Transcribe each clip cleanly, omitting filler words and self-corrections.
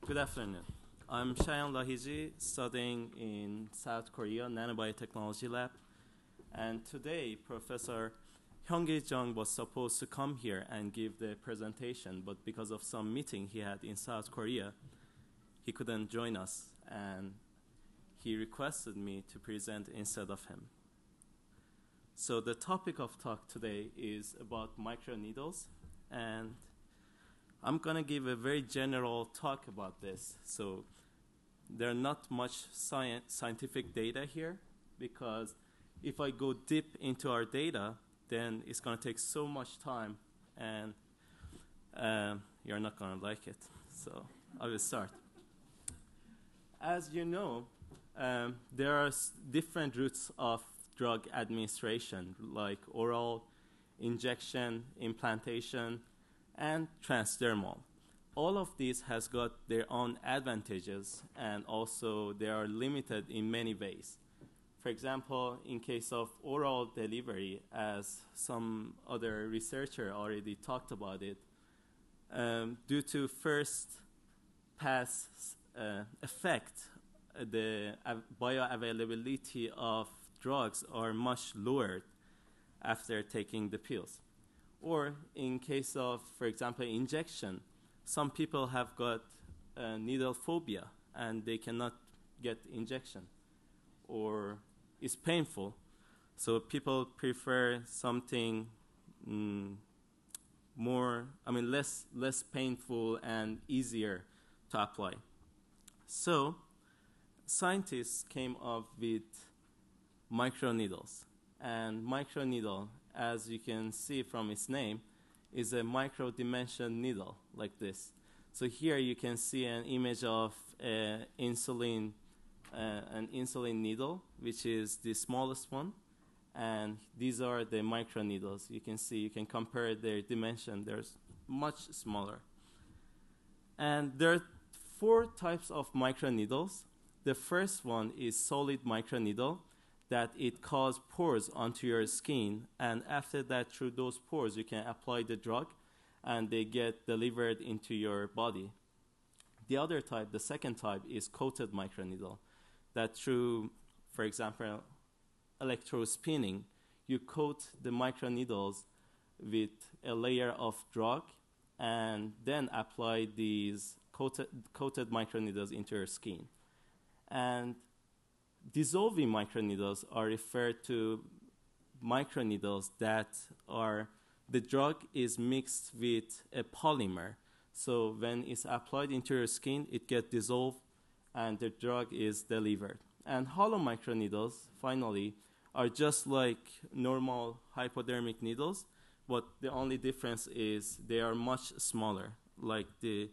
Good afternoon. I'm Shayan Lahiji, studying in South Korea, Nanobiotechnology Lab. And today, Professor Hyung-gi Jung was supposed to come here and give the presentation, but because of some meeting he had in South Korea, he couldn't join us, and he requested me to present instead of him. So the topic of talk today is about microneedles, and I'm going to give a very general talk about this. So there are not much scientific data here, because if I go deep into our data, then it's going to take so much time, and you're not going to like it. So I will start. As you know, there are different routes of drug administration, like oral, injection, implantation, and transdermal. All of these has got their own advantages, and also they are limited in many ways. For example, in case of oral delivery, as some other researcher already talked about it, due to first pass effect, the bioavailability of drugs are much lowered after taking the pills. Or in case of, for example, injection, some people have got needle phobia and they cannot get injection, or it's painful. So people prefer something less painful and easier to apply. So scientists came up with microneedles. And microneedle, as you can see from its name, is a micro-dimension needle like this. So here you can see an image of an insulin needle, which is the smallest one. And these are the microneedles. You can see, you can compare their dimension. They're much smaller. And there are 4 types of microneedles. The first one is solid microneedle, that it causes pores onto your skin, and after that, through those pores, you can apply the drug, and they get delivered into your body. The other type, the second type, is coated microneedle, that through, for example, electrospinning, you coat the microneedles with a layer of drug, and then apply these coated microneedles into your skin. And dissolving microneedles are referred to microneedles that are, the drug is mixed with a polymer. So when it's applied into your skin, it gets dissolved and the drug is delivered. And hollow microneedles, finally, are just like normal hypodermic needles, but the only difference is they are much smaller, like the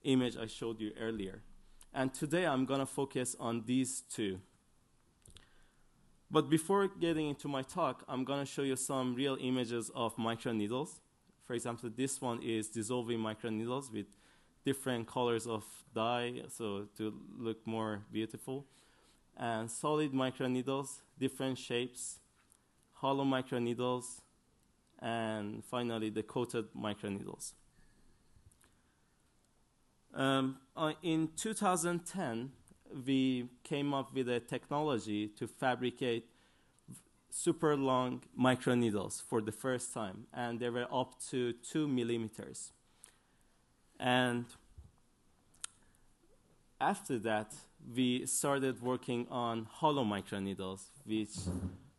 image I showed you earlier. And today I'm going to focus on these 2. But before getting into my talk, I'm going to show you some real images of microneedles. For example, this one is dissolving microneedles with different colors of dye, so to look more beautiful. And solid microneedles, different shapes, hollow microneedles, and finally the coated microneedles. In 2010, we came up with a technology to fabricate super long microneedles for the first time, and they were up to 2 millimeters. And after that, we started working on hollow microneedles, which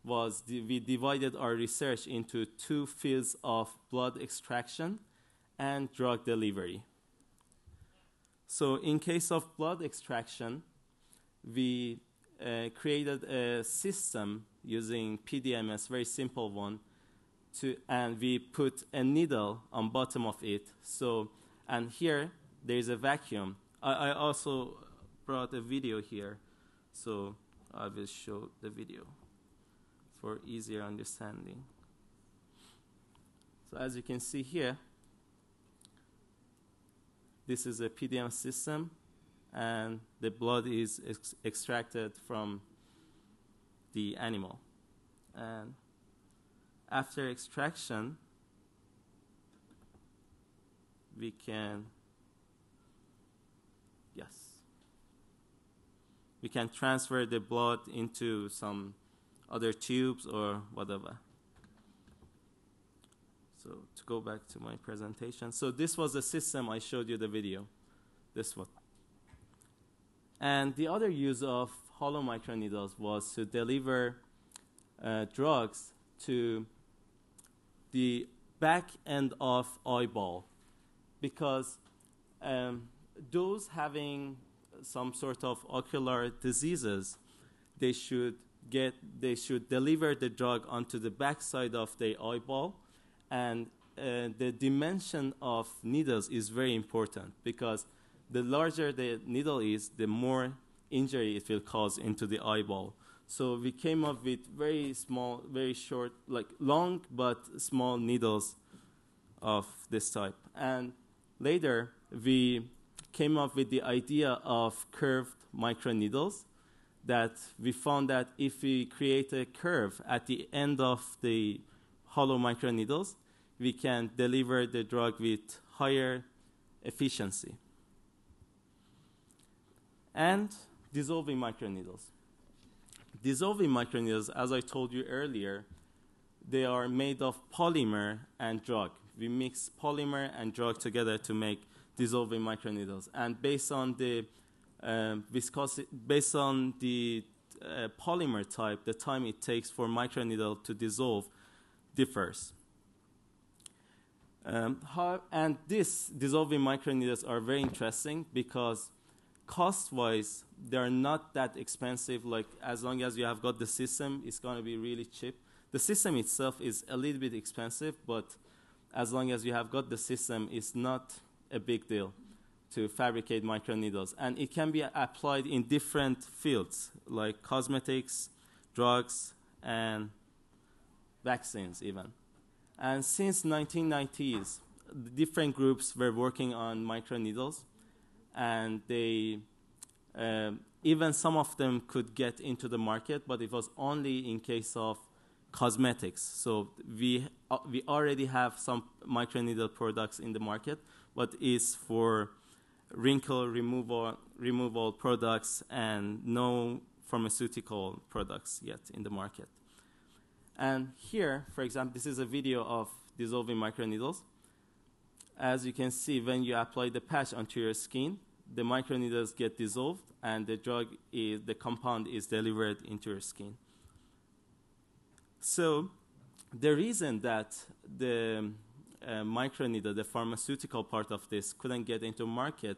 was, we divided our research into 2 fields of blood extraction and drug delivery. So in case of blood extraction, we created a system using PDMS, very simple one, and we put a needle on bottom of it. So, and here there's a vacuum. I also brought a video here, so I will show the video for easier understanding. So as you can see here, this is a PDM system, and the blood is extracted from the animal. And after extraction, we can Yes. We can transfer the blood into some other tubes or whatever. So to go back to my presentation. So this was the system I showed you the video. This one. And the other use of hollow microneedles was to deliver drugs to the back end of eyeball, because those having some sort of ocular diseases, they should deliver the drug onto the back side of the eyeball, and the dimension of needles is very important, because the larger the needle is, the more injury it will cause into the eyeball. So we came up with very small, very short, like long but small needles of this type. And later, we came up with the idea of curved microneedles, that we found that if we create a curve at the end of the hollow microneedles, we can deliver the drug with higher efficiency. And dissolving microneedles. Dissolving microneedles, as I told you earlier, they are made of polymer and drug. We mix polymer and drug together to make dissolving microneedles. And based on the viscosity, based on the polymer type, the time it takes for microneedle to dissolve differs. And these dissolving microneedles are very interesting because cost-wise, they're not that expensive. Like, as long as you have got the system, it's going to be really cheap. The system itself is a little bit expensive, but as long as you have got the system, it's not a big deal to fabricate microneedles. And it can be applied in different fields, like cosmetics, drugs, and vaccines even. And since 1990s, different groups were working on microneedles, and they even some of them could get into the market, but it was only in case of cosmetics. So we already have some microneedle products in the market, but it's for wrinkle removal products and no pharmaceutical products yet in the market. And here, for example, this is a video of dissolving microneedles. As you can see, when you apply the patch onto your skin, the microneedles get dissolved, and the compound is delivered into your skin. So the reason that the microneedle, the pharmaceutical part of this, couldn't get into market,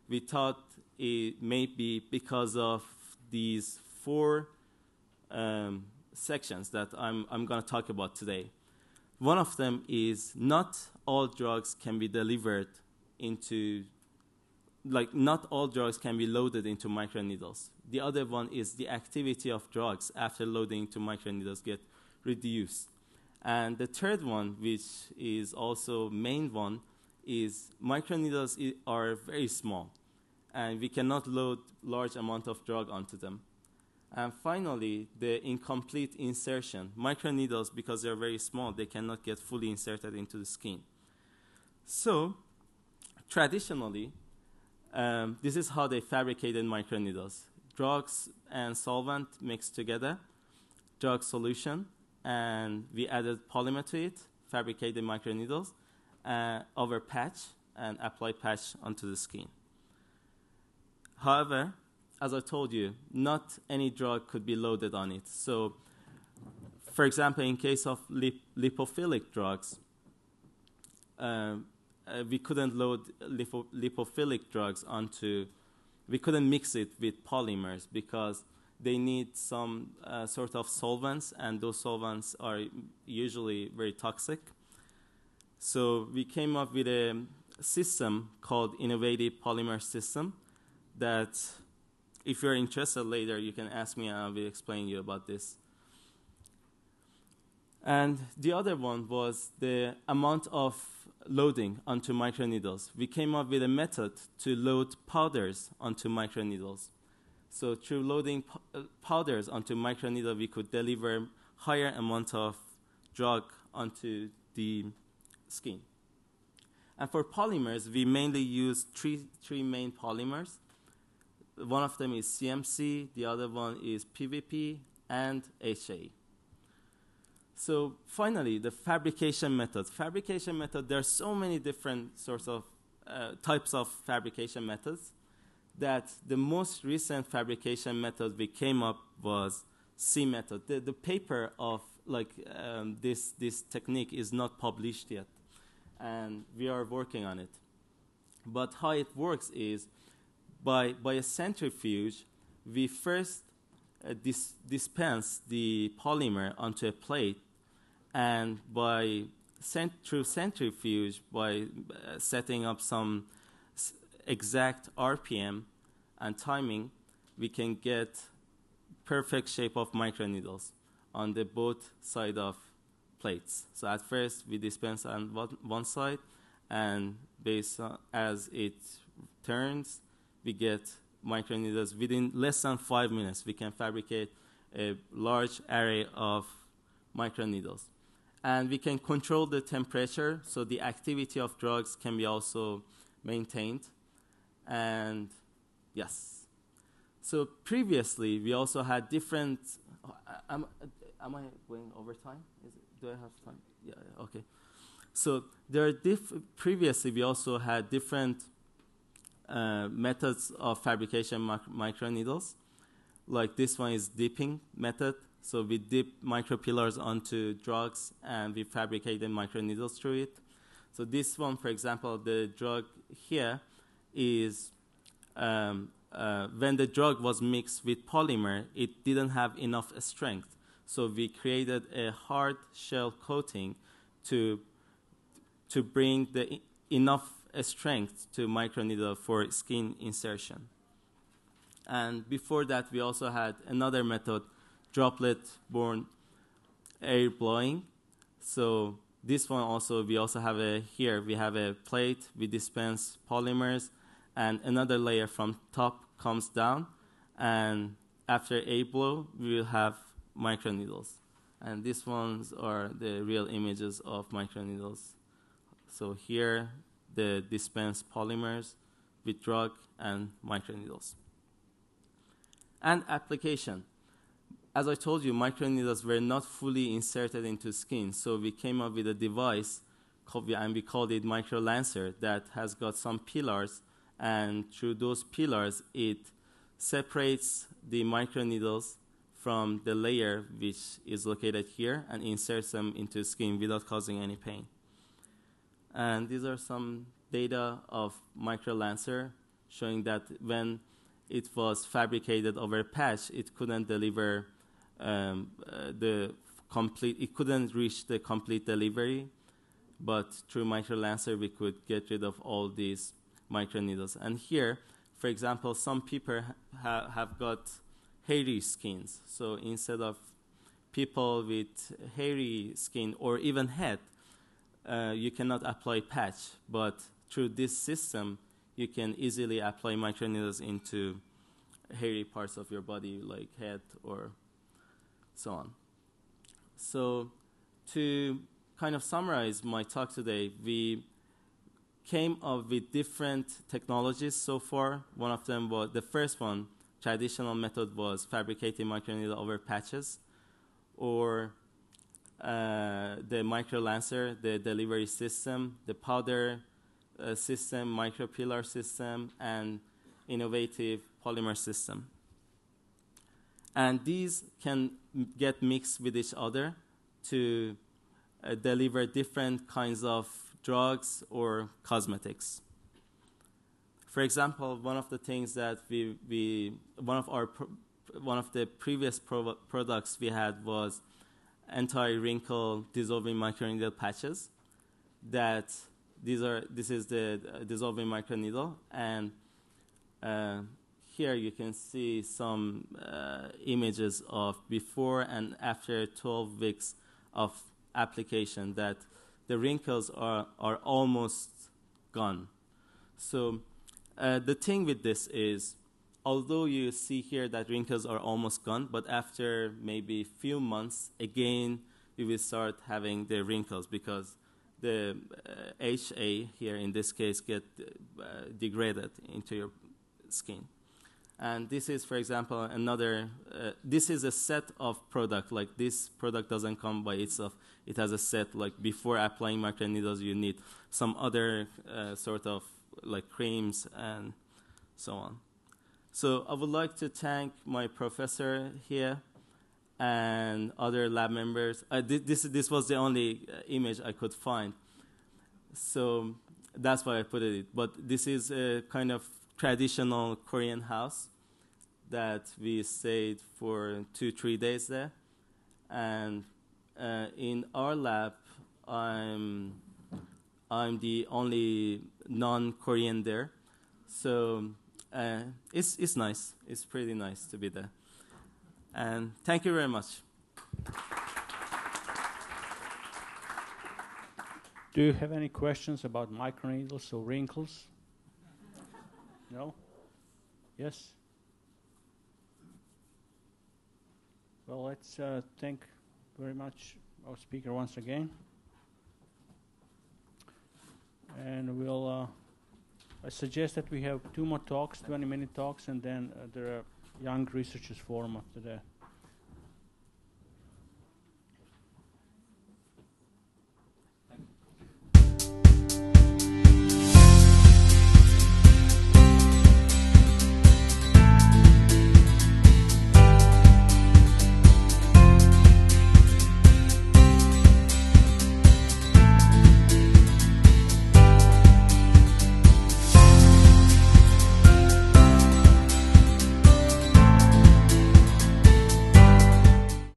we thought it may be because of these four sections that I'm going to talk about today. One of them is not all drugs can be delivered into, like, not all drugs can be loaded into microneedles. The other one is the activity of drugs after loading into microneedles get reduced. And the third one, which is also main one, is microneedles are very small, and we cannot load large amount of drug onto them. And finally, the incomplete insertion. Microneedles, because they're very small, they cannot get fully inserted into the skin. So, traditionally, this is how they fabricated microneedles. Drugs and solvent mixed together, drug solution, and we added polymer to it, fabricated microneedles over patch, and apply patch onto the skin. However, as I told you, not any drug could be loaded on it. So, for example, in case of lipophilic drugs, we couldn't load lipophilic drugs we couldn't mix it with polymers because they need some sort of solvents, and those solvents are usually very toxic. So we came up with a system called Innovative Polymer System that, if you're interested later, you can ask me and I will explain you about this. And the other one was the amount of loading onto microneedles. We came up with a method to load powders onto microneedles. So through loading powders onto microneedle, we could deliver higher amount of drug onto the skin. And for polymers, we mainly use three main polymers. One of them is CMC, the other one is PVP, and HA. So finally, the fabrication method. Fabrication method, there are so many different sorts of types of fabrication methods that the most recent fabrication method we came up was C method. The paper of this technique is not published yet, and we are working on it. But how it works is by a centrifuge, we first dispense the polymer onto a plate, and through centrifuge, by setting up some exact RPM and timing, we can get perfect shape of microneedles on the both side of plates. So at first we dispense on one side, and based on as it turns, we get microneedles. Within less than 5 minutes, we can fabricate a large array of microneedles. And we can control the temperature, so the activity of drugs can be also maintained. And yes. So previously, we also had different... am I going over time? Do I have time? Yeah, okay. So there are previously, we also had different methods of fabrication microneedles. Like this one is dipping method. So we dip micropillars onto drugs, and we fabricate the microneedles through it. So this one, for example, the drug here is when the drug was mixed with polymer, it didn't have enough strength. So we created a hard shell coating to bring enough strength to microneedle for skin insertion. And before that, we also had another method, droplet-borne air blowing. So this one also, we also have we have a plate, we dispense polymers, and another layer from top comes down, and after air blow, we will have microneedles. And these ones are the real images of microneedles. So here, the dispensed polymers with drug and microneedles. And application. As I told you, microneedles were not fully inserted into skin, so we came up with a device, and we called it microlancer, that has got some pillars, and through those pillars, it separates the microneedles from the layer which is located here and inserts them into skin without causing any pain. And these are some data of microlancer showing that when it was fabricated over a patch, it couldn't deliver it couldn't reach the complete delivery, but through microlancer we could get rid of all these microneedles. And here, for example, some people have got hairy skins. So instead of people with hairy skin or even head, you cannot apply patch, but through this system, you can easily apply microneedles into hairy parts of your body, like head or so on. So to kind of summarize my talk today, we came up with different technologies so far. One of them was, the first one, traditional method was fabricating microneedle over patches, or the microlancer, the delivery system, the powder system, micropillar system, and innovative polymer system. And these can get mixed with each other to deliver different kinds of drugs or cosmetics. For example, one of the things that one of the previous products we had was anti-wrinkle dissolving microneedle patches. This is the dissolving microneedle, and here you can see some images of before and after 12 weeks of application, that the wrinkles are almost gone. So the thing with this is, although you see here that wrinkles are almost gone, but after maybe few months, again, you will start having the wrinkles because the HA here in this case get degraded into your skin. And this is, for example, another, this is a set of product. Like this product doesn't come by itself. It has a set, like before applying microneedles, you need some other sort of like creams and so on. So I would like to thank my professor here and other lab members. This was the only image I could find. So that's why I put it. But this is a kind of traditional Korean house that we stayed for 2-3 days there. And in our lab, I'm the only non-Korean there. So it's nice. It's pretty nice to be there. And thank you very much. Do you have any questions about microneedles or wrinkles? No? Yes? Well, let's thank very much our speaker once again. And we'll, I suggest that we have 2 more talks, 20-minute talks, and then there are young researchers forum after that.